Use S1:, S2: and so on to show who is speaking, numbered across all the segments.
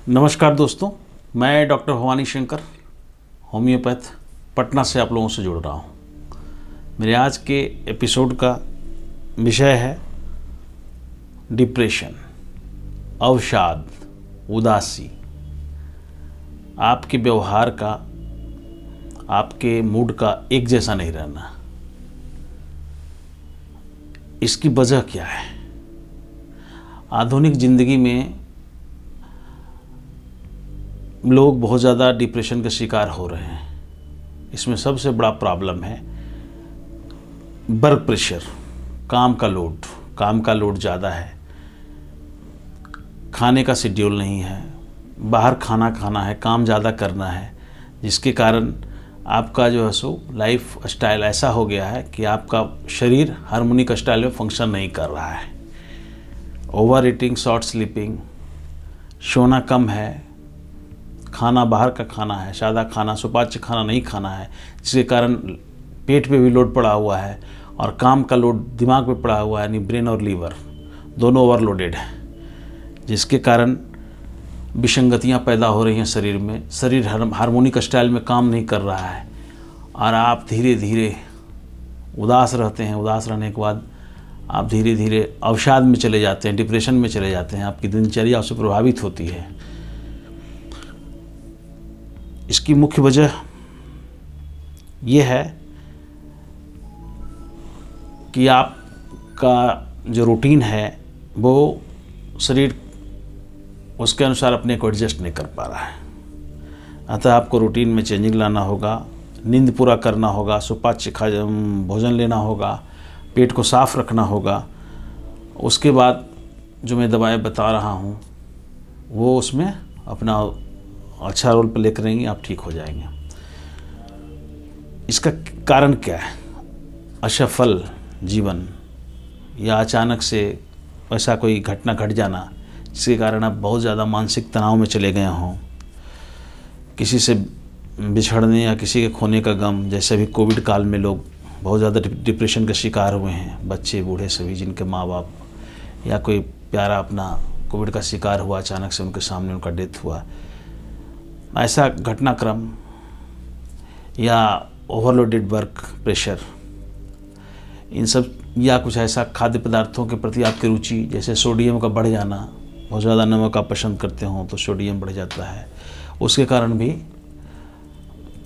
S1: नमस्कार दोस्तों, मैं डॉक्टर भवानी शंकर होम्योपैथ पटना से आप लोगों से जुड़ रहा हूँ। मेरे आज के एपिसोड का विषय है डिप्रेशन, अवसाद, उदासी। आपके व्यवहार का, आपके मूड का एक जैसा नहीं रहना, इसकी वजह क्या है? आधुनिक ज़िंदगी में लोग बहुत ज़्यादा डिप्रेशन के शिकार हो रहे हैं। इसमें सबसे बड़ा प्रॉब्लम है वर्क प्रेशर, काम का लोड ज़्यादा है, खाने का शेड्यूल नहीं है, बाहर खाना खाना है, काम ज़्यादा करना है, जिसके कारण आपका जो है सो लाइफ स्टाइल ऐसा हो गया है कि आपका शरीर हार्मोनिक स्टाइल में फंक्शन नहीं कर रहा है। ओवर ईटिंग, शॉर्ट स्लीपिंग, सोना कम है, खाना बाहर का खाना है, सादा खाना, सुपाच्य खाना नहीं खाना है, जिसके कारण पेट पे भी लोड पड़ा हुआ है और काम का लोड दिमाग पे पड़ा हुआ है, यानी ब्रेन और लीवर दोनों ओवरलोडेड है, जिसके कारण विसंगतियां पैदा हो रही हैं शरीर में। शरीर हार्मोनिक स्टाइल में काम नहीं कर रहा है और आप धीरे धीरे उदास रहते हैं। उदास रहने के बाद आप धीरे धीरे अवसाद में चले जाते हैं, डिप्रेशन में चले जाते हैं। आपकी दिनचर्या उससे प्रभावित होती है। इसकी मुख्य वजह ये है कि आपका जो रूटीन है वो शरीर उसके अनुसार अपने को एडजस्ट नहीं कर पा रहा है। अतः आपको रूटीन में चेंजिंग लाना होगा, नींद पूरा करना होगा, सुपाच्य भोजन लेना होगा, पेट को साफ रखना होगा। उसके बाद जो मैं दवाएं बता रहा हूँ वो उसमें अपना अच्छा रोल प्ले करेंगे, आप ठीक हो जाएंगे। इसका कारण क्या है? असफल जीवन या अचानक से ऐसा कोई घटना घट जाना जिसके कारण आप बहुत ज़्यादा मानसिक तनाव में चले गए हों, किसी से बिछड़ने या किसी के खोने का गम। जैसे अभी कोविड काल में लोग बहुत ज़्यादा डिप्रेशन के शिकार हुए हैं, बच्चे बूढ़े सभी, जिनके माँ बाप या कोई प्यारा अपना कोविड का शिकार हुआ, अचानक से उनके सामने उनका डेथ हुआ। ऐसा घटनाक्रम या ओवरलोडेड वर्क प्रेशर, इन सब, या कुछ ऐसा खाद्य पदार्थों के प्रति आपकी रुचि, जैसे सोडियम का बढ़ जाना, बहुत ज़्यादा नमक आप पसंद करते हो तो सोडियम बढ़ जाता है, उसके कारण भी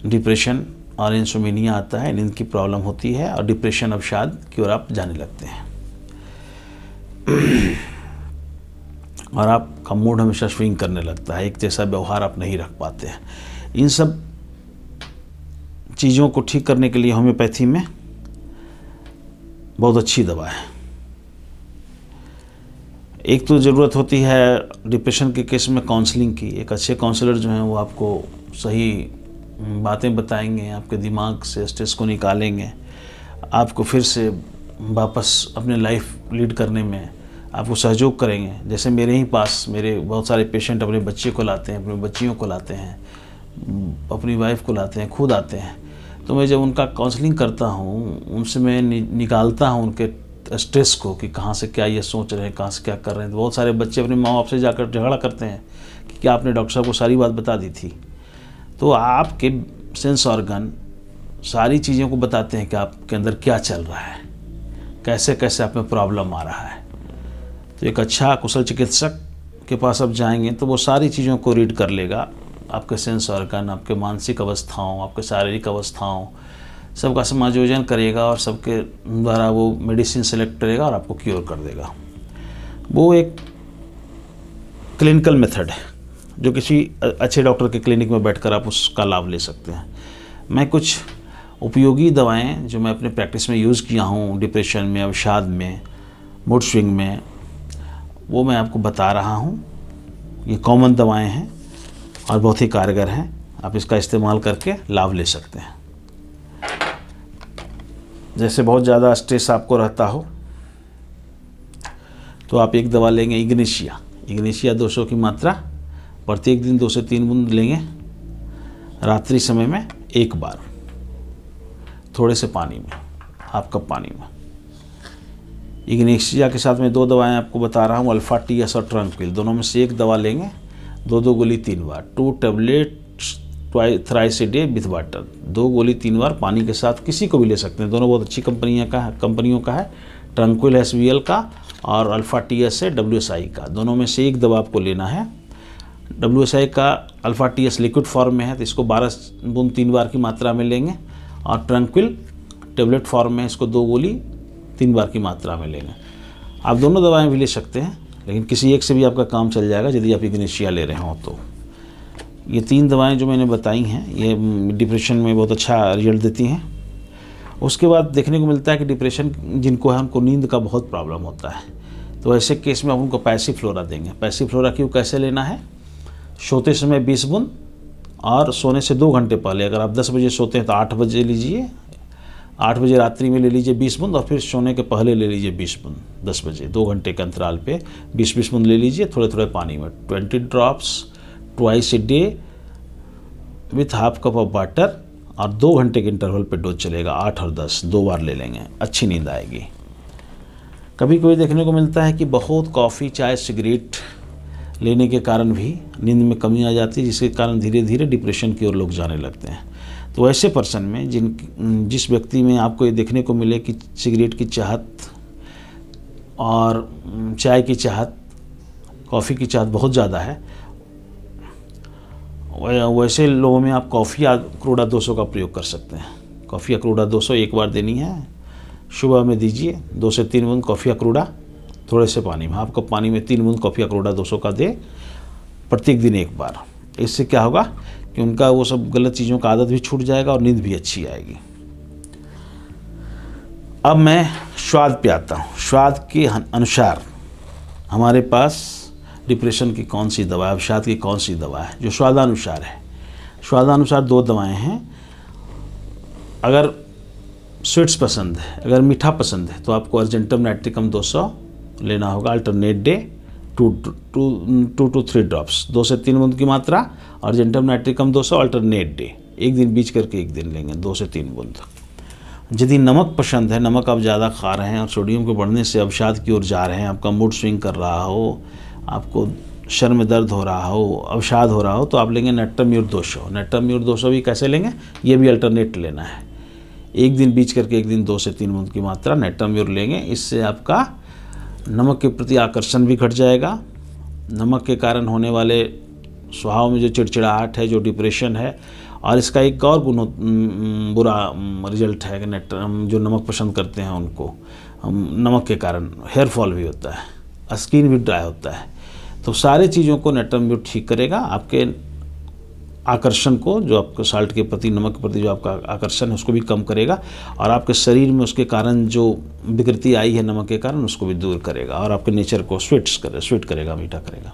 S1: डिप्रेशन और इंसोमिनिया आता है, नींद की प्रॉब्लम होती है और डिप्रेशन अवसाद की ओर आप जाने लगते हैं और आपका मूड हमेशा स्विंग करने लगता है, एक जैसा व्यवहार आप नहीं रख पाते हैं। इन सब चीज़ों को ठीक करने के लिए होम्योपैथी में बहुत अच्छी दवा है। एक तो ज़रूरत होती है डिप्रेशन के केस में काउंसलिंग की। एक अच्छे काउंसलर जो हैं वो आपको सही बातें बताएंगे, आपके दिमाग से स्ट्रेस को निकालेंगे, आपको फिर से वापस अपने लाइफ लीड करने में आपको सहयोग करेंगे। जैसे मेरे ही पास मेरे बहुत सारे पेशेंट अपने बच्चे को लाते हैं, अपनी बच्चियों को लाते हैं, अपनी वाइफ को लाते हैं, खुद आते हैं। तो मैं जब उनका काउंसलिंग करता हूँ, उनसे मैं निकालता हूँ उनके स्ट्रेस को कि कहाँ से क्या ये सोच रहे हैं, कहाँ से क्या कर रहे हैं। तो बहुत सारे बच्चे अपने माँ बाप से जाकर झगड़ा करते हैं कि क्या आपने डॉक्टर साहब को सारी बात बता दी थी। तो आपके सेंस ऑर्गन सारी चीज़ों को बताते हैं कि आपके अंदर क्या चल रहा है, कैसे कैसे आप में प्रॉब्लम आ रहा है। तो एक अच्छा कुशल चिकित्सक के पास आप जाएंगे तो वो सारी चीज़ों को रीड कर लेगा, आपके सेंस ऑर्गन, आपके मानसिक अवस्थाओं, आपके शारीरिक अवस्थाओं, सबका समायोजन करेगा और सबके द्वारा वो मेडिसिन सेलेक्ट करेगा और आपको क्योर कर देगा। वो एक क्लिनिकल मेथड है जो किसी अच्छे डॉक्टर के क्लिनिक में बैठकर आप उसका लाभ ले सकते हैं। मैं कुछ उपयोगी दवाएं जो मैं अपने प्रैक्टिस में यूज़ किया हूँ डिप्रेशन में, अवसाद में, मूड स्विंग में, वो मैं आपको बता रहा हूँ। ये कॉमन दवाएं हैं और बहुत ही कारगर हैं। आप इसका इस्तेमाल करके लाभ ले सकते हैं। जैसे बहुत ज़्यादा स्ट्रेस आपको रहता हो तो आप एक दवा लेंगे, इग्नेशिया 200 की मात्रा प्रत्येक दिन 2 से 3 बूंद लेंगे, रात्रि समय में एक बार, थोड़े से पानी में, हाफ कप पानी में। इग्नेशिया के साथ में 2 दवाएं आपको बता रहा हूँ, अल्फा टी एस और ट्रंक्विल। दोनों में से एक दवा लेंगे 2 गोली 3 बार, 2 tablet thrice a day with water, 2 गोली 3 बार पानी के साथ। किसी को भी ले सकते हैं, दोनों बहुत अच्छी कंपनियों का है, ट्रंक्विल SBL का और अल्फ़ा TS है WSI का। दोनों में से एक दवा आपको लेना है। WSI का अल्फ़ा TS लिक्विड फॉर्म में है तो इसको 12 बूंद 3 बार की मात्रा में लेंगे, और ट्रंक्विल टेबलेट फॉर्म में इसको 2 गोली 3 बार की मात्रा में लेंगे। आप दोनों दवाएं भी ले सकते हैं, लेकिन किसी एक से भी आपका काम चल जाएगा यदि आप इग्निशिया ले रहे हो तो। ये 3 दवाएं जो मैंने बताई हैं ये डिप्रेशन में बहुत अच्छा रिजल्ट देती हैं। उसके बाद देखने को मिलता है कि डिप्रेशन जिनको है उनको नींद का बहुत प्रॉब्लम होता है, तो ऐसे केस में आप उनको पैसिफ्लोरा देंगे। पैसिफ्लोरा क्यों कैसे लेना है? सोते समय 20 बूंद और सोने से 2 घंटे पहले, अगर आप 10 बजे सोते हैं तो 8 बजे लीजिए, 8 बजे रात्रि में ले लीजिए 20 बूंद, और फिर सोने के पहले ले लीजिए 20 बूंद 10 बजे, 2 घंटे के अंतराल पे 20-20 बूंद ले लीजिए थोड़े थोड़े पानी में। 20 drops twice a day with half cup of water, और 2 घंटे के इंटरवल पे डोज चलेगा, 8 और 10 2 बार ले लेंगे, अच्छी नींद आएगी। कभी कोई देखने को मिलता है कि बहुत कॉफ़ी चाय सिगरेट लेने के कारण भी नींद में कमी आ जाती है, जिसके कारण धीरे धीरे डिप्रेशन की ओर लोग जाने लगते हैं। तो ऐसे पर्सन में जिस व्यक्ति में आपको ये देखने को मिले कि सिगरेट की चाहत और चाय की चाहत, कॉफ़ी की चाहत बहुत ज़्यादा है, वैसे लोगों में आप कॉफ़ी अक्रोडा 200 का प्रयोग कर सकते हैं। कॉफ़ी अक्रोडा 200 एक बार देनी है, सुबह में दीजिए 2 से 3 बूंद कॉफ़ी अक्रोडा थोड़े से पानी में, हाफ कप पानी में 3 बूंद कॉफ़ी अक्रोडा 200 का दे प्रत्येक दिन एक बार। इससे क्या होगा कि उनका वो सब गलत चीज़ों का आदत भी छूट जाएगा और नींद भी अच्छी आएगी। अब मैं स्वाद पे आता हूँ। स्वाद के अनुसार हमारे पास डिप्रेशन की कौन सी दवा है, अवसाद की कौन सी दवा है जो स्वादानुसार है। स्वादानुसार 2 दवाएं हैं। अगर स्वीट्स पसंद है, अगर मीठा पसंद है, तो आपको अर्जेंटम नाइट्रिकम 200 लेना होगा अल्टरनेट डे, 2 to 3 ड्रॉप्स, 2 से 3 बूंद की मात्रा, अर्जेंटम नाइट्रिकम 200 अल्टरनेट डे, एक दिन बीच करके एक दिन लेंगे 2 से 3 बूंद। यदि नमक पसंद है, नमक आप ज़्यादा खा रहे हैं और सोडियम के बढ़ने से अवसाद की ओर जा रहे हैं, आपका मूड स्विंग कर रहा हो, आपको सर में दर्द हो रहा हो, अवसाद हो रहा हो, तो आप लेंगे नेट्टाम्यूर 200। नेट्टाम्यूर 200 भी कैसे लेंगे? ये भी अल्टरनेट लेना है, एक दिन बीच करके एक दिन 2 से 3 बूंद की मात्रा नेट्टाम्यूर लेंगे। इससे आपका नमक के प्रति आकर्षण भी घट जाएगा। नमक के कारण होने वाले स्वभाव में जो चिड़चिड़ाहट है, जो डिप्रेशन है, और इसका एक और बुरा रिजल्ट है कि हम जो नमक पसंद करते हैं उनको नमक के कारण हेयर फॉल भी होता है, स्किन भी ड्राई होता है। तो सारे चीज़ों को नेट्टाम्यूर ठीक करेगा, आपके आकर्षण को, जो आपको साल्ट के प्रति, नमक के प्रति जो आपका आकर्षण है उसको भी कम करेगा, और आपके शरीर में उसके कारण जो विकृति आई है नमक के कारण उसको भी दूर करेगा, और आपके नेचर को स्वीट करेगा, मीठा करेगा।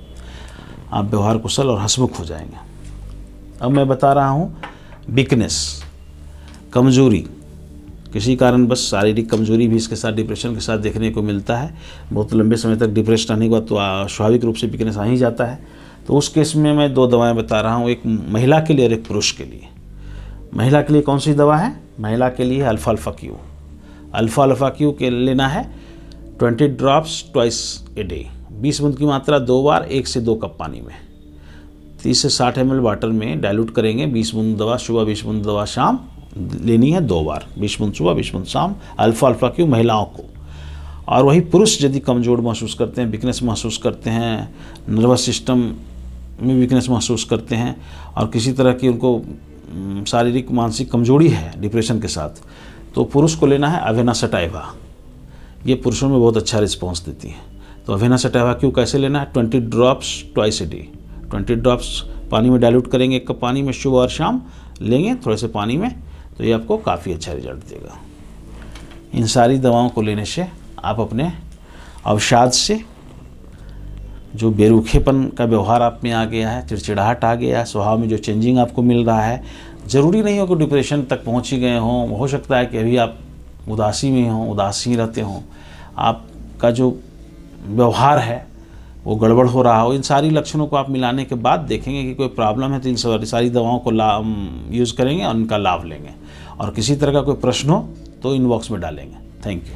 S1: आप व्यवहार कुशल और हंसमुख हो जाएंगे। अब मैं बता रहा हूँ वीकनेस, कमजोरी, किसी कारण बस शारीरिक कमजोरी भी इसके साथ, डिप्रेशन के साथ देखने को मिलता है। बहुत लंबे समय तक डिप्रेस रहने के बाद तो स्वाभाविक रूप से वीकनेस आ ही जाता है। तो उस केस में मैं 2 दवाएं बता रहा हूँ, एक महिला के लिए और एक पुरुष के लिए। महिला के लिए कौन सी दवा है? महिला के लिए अल्फा क्यू। अल्फा क्यू के लेना है 20 ड्रॉप्स ट्वाइस ए डे, 20 बूंद की मात्रा 2 बार, 1 से 2 कप पानी में, 30 से 60 ml वाटर में डाइल्यूट करेंगे। 20 बूंद दवा सुबह, 20 बूंद दवा शाम लेनी है 2 बार, 20 बूंद सुबह, 20 बूंद शाम। अल्फा क्यू महिलाओं को। और वही पुरुष यदि कमज़ोर महसूस करते हैं, वीकनेस महसूस करते हैं, नर्वस सिस्टम में वीकनेस महसूस करते हैं, और किसी तरह की उनको शारीरिक मानसिक कमजोरी है डिप्रेशन के साथ, तो पुरुष को लेना है अवेना सटाइवा। ये पुरुषों में बहुत अच्छा रिस्पॉन्स देती है। तो अवेना सटाइवा क्यों कैसे लेना है? 20 drops twice a day, 20 drops पानी में डाइल्यूट करेंगे, 1 कप पानी में सुबह और शाम लेंगे थोड़े से पानी में, तो ये आपको काफ़ी अच्छा रिजल्ट देगा। इन सारी दवाओं को लेने से आप अपने अवसाद से, जो बेरुखेपन का व्यवहार आप में आ गया है, चिड़चिड़ाहट आ गया है, स्वभाव में जो चेंजिंग आपको मिल रहा है, ज़रूरी नहीं हो कि डिप्रेशन तक पहुंच ही गए हों, हो सकता है कि अभी आप उदासी में हों, उदासी रहते हों, आपका जो व्यवहार है वो गड़बड़ हो रहा हो। इन सारी लक्षणों को आप मिलाने के बाद देखेंगे कि कोई प्रॉब्लम है तो इन सारी दवाओं को यूज़ करेंगे और उनका लाभ लेंगे। और किसी तरह का कोई प्रश्न हो तो इनबॉक्स में डालेंगे। Thank you.